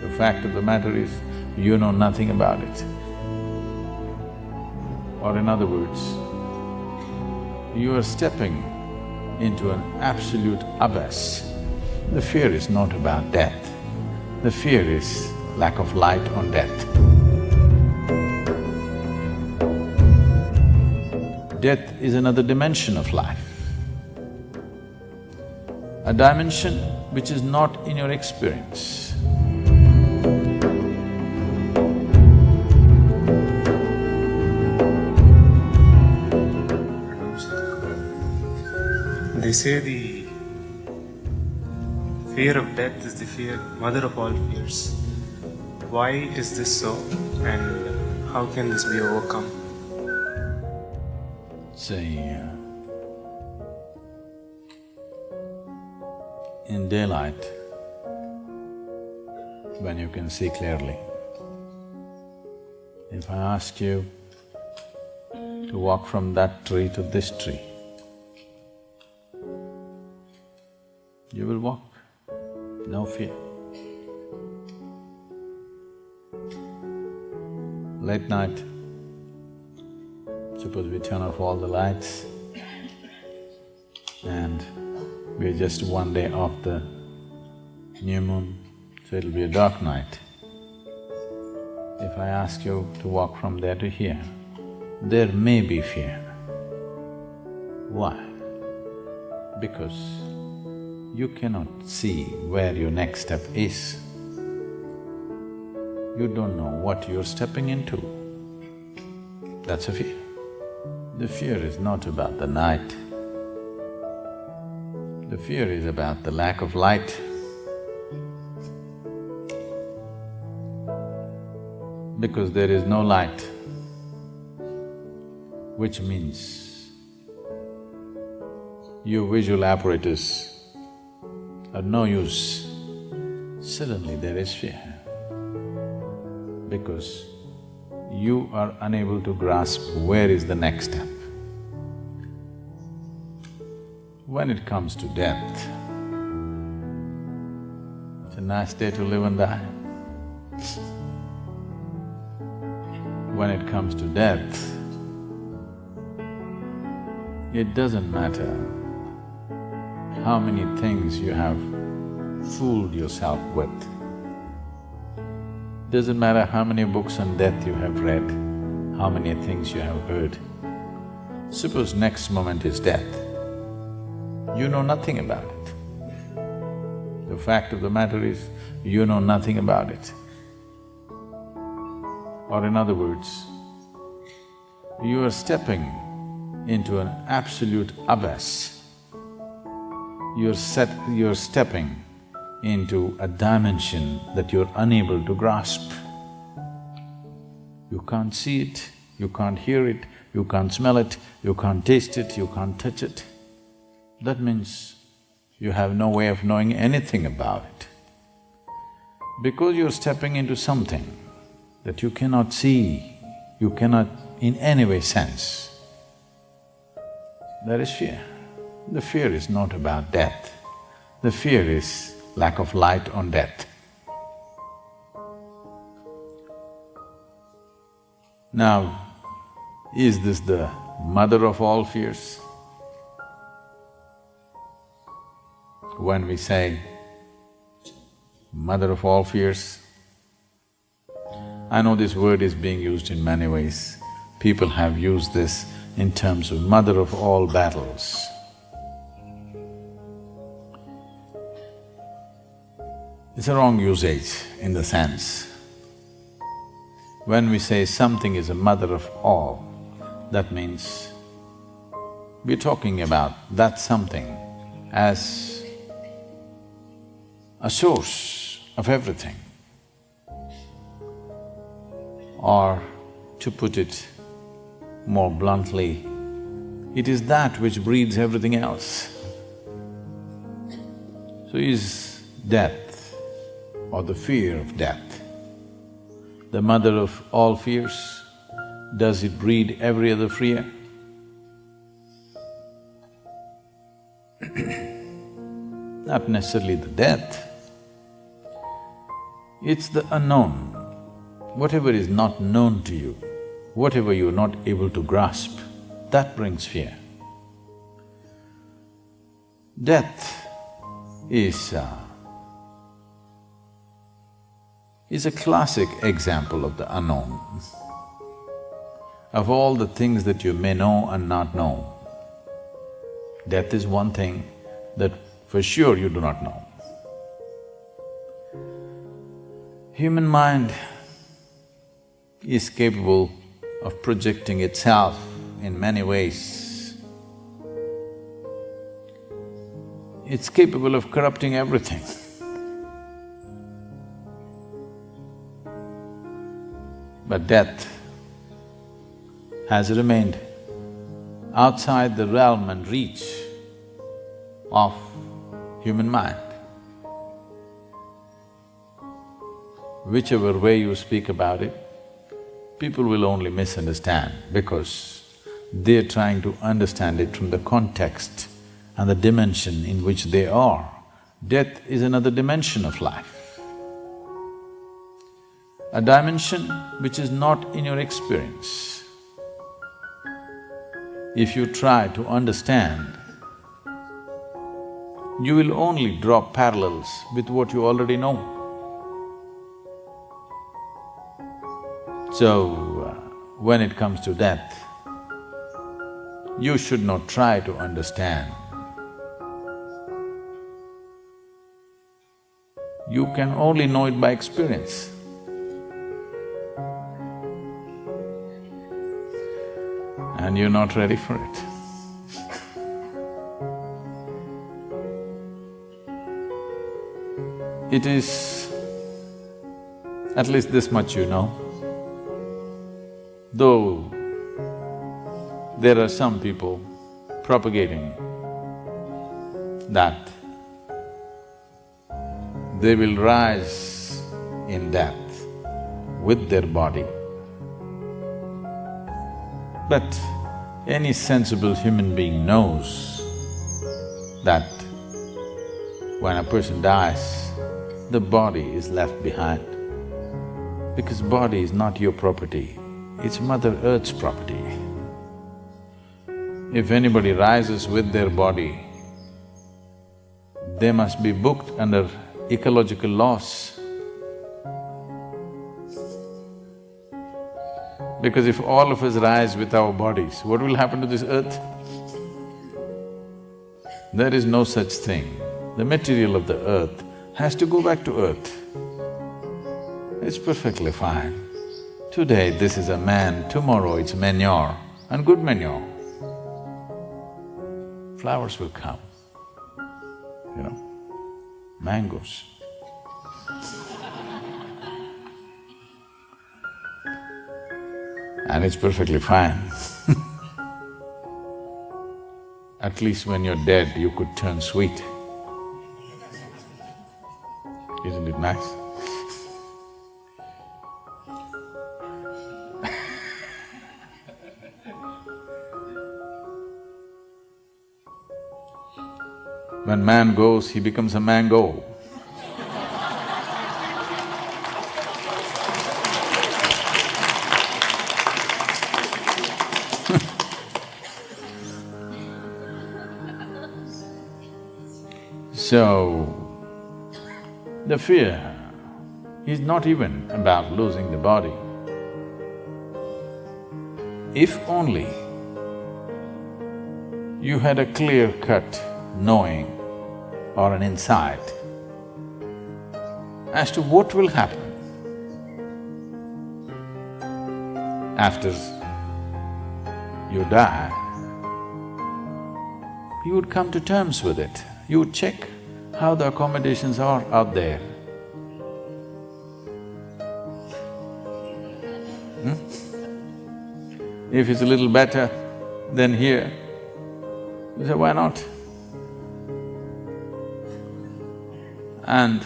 The fact of the matter is, you know nothing about it. Or in other words, you are stepping into an absolute abyss. The fear is not about death, the fear is lack of light on death. Death is another dimension of life, a dimension which is not in your experience. They say the fear of death is the mother of all fears. Why is this so, and how can this be overcome? Say, in daylight, when you can see clearly, if I ask you to walk from that tree to this tree, you will walk, no fear. Late night, suppose we turn off all the lights and we're just one day off the new moon, so it'll be a dark night. If I ask you to walk from there to here, there may be fear. Why? Because you cannot see where your next step is. You don't know what you're stepping into. That's a fear. The fear is not about the night. The fear is about the lack of light. Because there is no light, which means your visual apparatus are no use, suddenly there is fear. Because you are unable to grasp where is the next step. When it comes to death, it's a nice day to live and die. When it comes to death, it doesn't matter how many things you have fooled yourself with. Doesn't matter how many books on death you have read, how many things you have heard. Suppose next moment is death, you know nothing about it. The fact of the matter is, you know nothing about it. Or in other words, you are stepping into an absolute abyss. You're stepping into a dimension that you're unable to grasp. You can't see it, you can't hear it, you can't smell it, you can't taste it, you can't touch it. That means you have no way of knowing anything about it. Because you're stepping into something that you cannot see, you cannot in any way sense, there is fear. The fear is not about death, the fear is lack of light on death. Now, is this the mother of all fears? When we say mother of all fears, I know this word is being used in many ways. People have used this in terms of mother of all battles. It's a wrong usage in the sense, when we say something is a mother of all, that means we're talking about that something as a source of everything. Or to put it more bluntly, it is that which breeds everything else. So is death or the fear of death the mother of all fears? Does it breed every other fear? Not necessarily the death. It's the unknown. Whatever is not known to you, whatever you're not able to grasp, that brings fear. Death is a classic example of the unknown. Of all the things that you may know and not know, death is one thing that for sure you do not know. Human mind is capable of projecting itself in many ways. It's capable of corrupting everything. But death has remained outside the realm and reach of human mind. Whichever way you speak about it, people will only misunderstand because they're trying to understand it from the context and the dimension in which they are. Death is another dimension of life, a dimension which is not in your experience. If you try to understand, you will only draw parallels with what you already know. So, when it comes to death, you should not try to understand. You can only know it by experience. And you're not ready for it. It is… at least this much you know. Though there are some people propagating that they will rise in death with their body. But any sensible human being knows that when a person dies, the body is left behind. Because body is not your property, it's Mother Earth's property. If anybody rises with their body, they must be booked under ecological laws. Because if all of us rise with our bodies, what will happen to this earth? There is no such thing. The material of the earth has to go back to earth. It's perfectly fine. Today this is a man, tomorrow it's manure, and good manure. Flowers will come, you know, mangoes. And it's perfectly fine. At least when you're dead, you could turn sweet. Isn't it nice? When man goes, he becomes a mango. So, the fear is not even about losing the body. If only you had a clear-cut knowing or an insight as to what will happen after you die, you would come to terms with it. You would check how the accommodations are out there. If it's a little better than here, you say, why not? And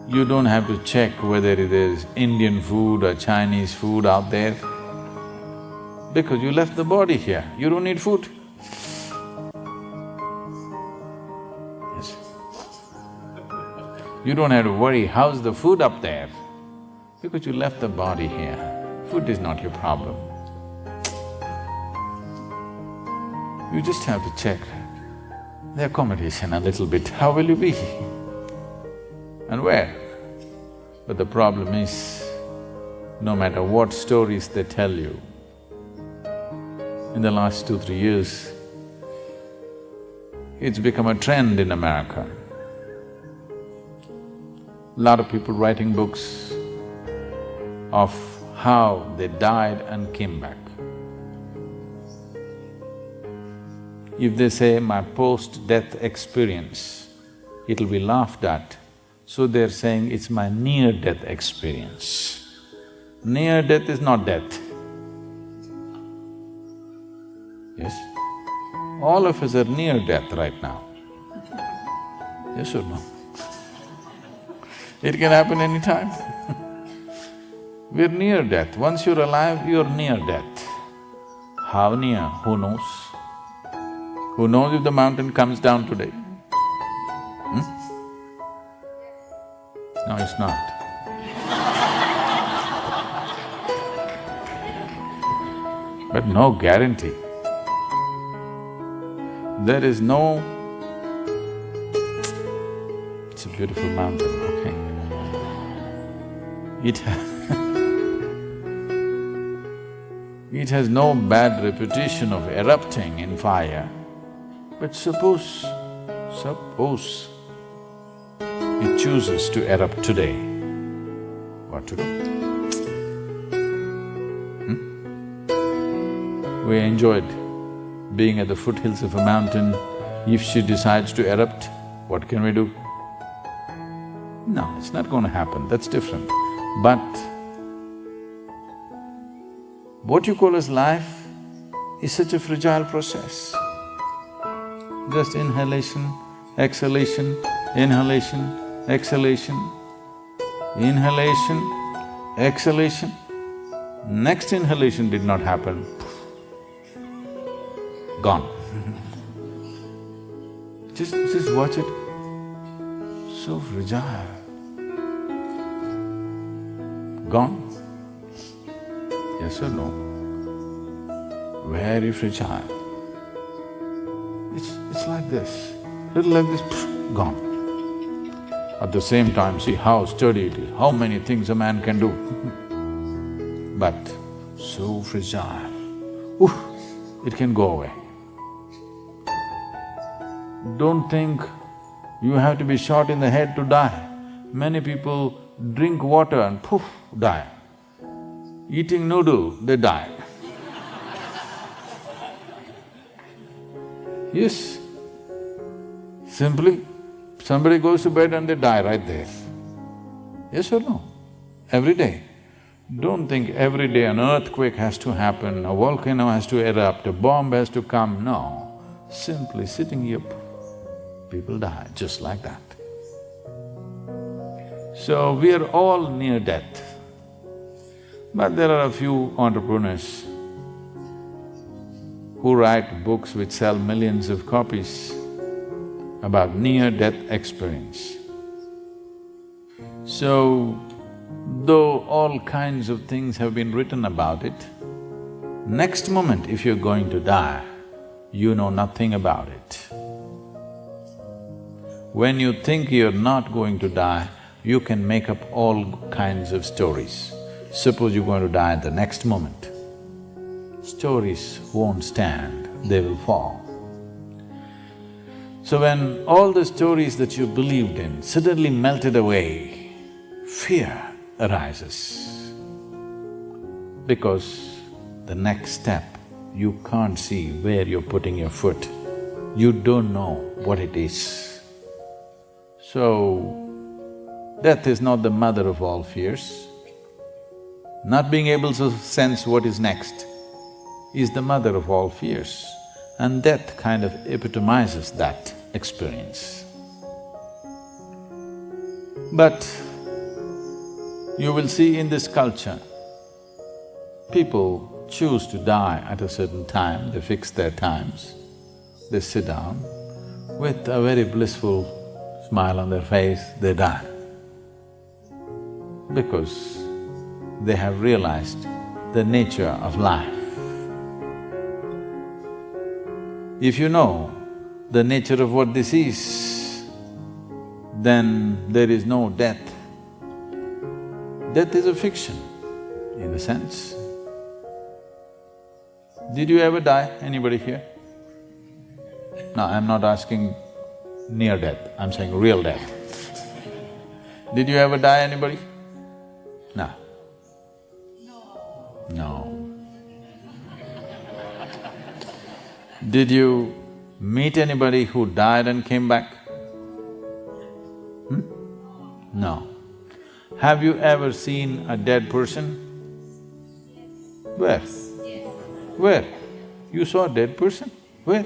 you don't have to check whether it is Indian food or Chinese food out there, because you left the body here, you don't need food. Yes. You don't have to worry, how's the food up there? Because you left the body here. Food is not your problem. You just have to check the accommodation a little bit, how will you be? And where? But the problem is, no matter what stories they tell you, in the last 2-3 years, it's become a trend in America. Lot of people writing books of how they died and came back. If they say my post-death experience, it'll be laughed at, so they're saying it's my near-death experience. Near-death is not death. Yes? All of us are near death right now. Yes or no? It can happen anytime. We're near death. Once you're alive, you're near death. How near? Who knows? Who knows if the mountain comes down today? No, it's not. But no guarantee. There is no… It's a beautiful mountain, okay? It has no bad reputation of erupting in fire, but suppose it chooses to erupt today, what to do? We enjoyed being at the foothills of a mountain. If she decides to erupt, what can we do? No, it's not going to happen, that's different. But what you call as life is such a fragile process. Just inhalation, exhalation, inhalation, exhalation, inhalation, exhalation. Next inhalation did not happen, gone. Just watch it, so fragile. Gone? Yes or no? Very fragile. It's like this, little like this, gone. At the same time, see how sturdy it is, how many things a man can do. But so fragile, it can go away. Don't think you have to be shot in the head to die. Many people drink water and poof, die. Eating noodle, they die. Yes, simply somebody goes to bed and they die right there. Yes or no? Every day. Don't think every day an earthquake has to happen, a volcano has to erupt, a bomb has to come, no. Simply sitting here, people die just like that. So we are all near death. But there are a few entrepreneurs who write books which sell millions of copies about near-death experience. So, though all kinds of things have been written about it, next moment if you're going to die, you know nothing about it. When you think you're not going to die, you can make up all kinds of stories. Suppose you're going to die at the next moment. Stories won't stand, they will fall. So when all the stories that you believed in suddenly melted away, fear arises. Because the next step, you can't see where you're putting your foot. You don't know what it is. So, death is not the mother of all fears. Not being able to sense what is next is the mother of all fears, and death kind of epitomizes that experience. But you will see in this culture, people choose to die at a certain time, they fix their times, they sit down with a very blissful smile on their face, they die. because they have realized the nature of life. If you know the nature of what this is, then there is no death. Death is a fiction, in a sense. Did you ever die, anybody here? No, I'm not asking near death, I'm saying real death. Did you ever die, anybody? No. No. Did you meet anybody who died and came back? No. Have you ever seen a dead person? Where? Where? You saw a dead person? Where?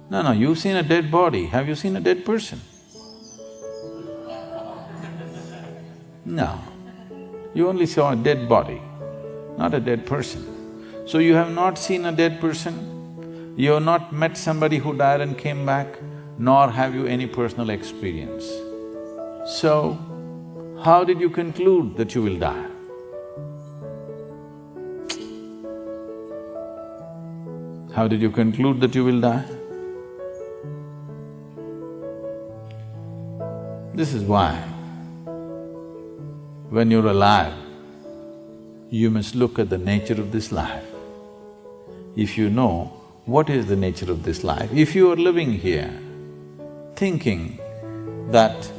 No, you've seen a dead body. Have you seen a dead person? No. You only saw a dead body, not a dead person. So you have not seen a dead person, you have not met somebody who died and came back, nor have you any personal experience. So, how did you conclude that you will die? How did you conclude that you will die? This is why, when you're alive, you must look at the nature of this life. If you know what is the nature of this life, if you are living here thinking that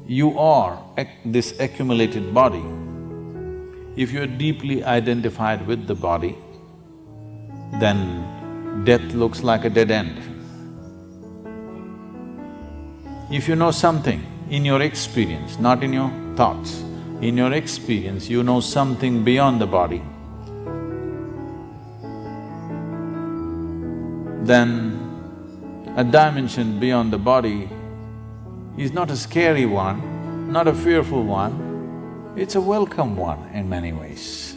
you are this accumulated body, if you are deeply identified with the body, then death looks like a dead end. If you know something in your experience, not in your thoughts, in your experience you know something beyond the body, then a dimension beyond the body is not a scary one, not a fearful one, it's a welcome one in many ways.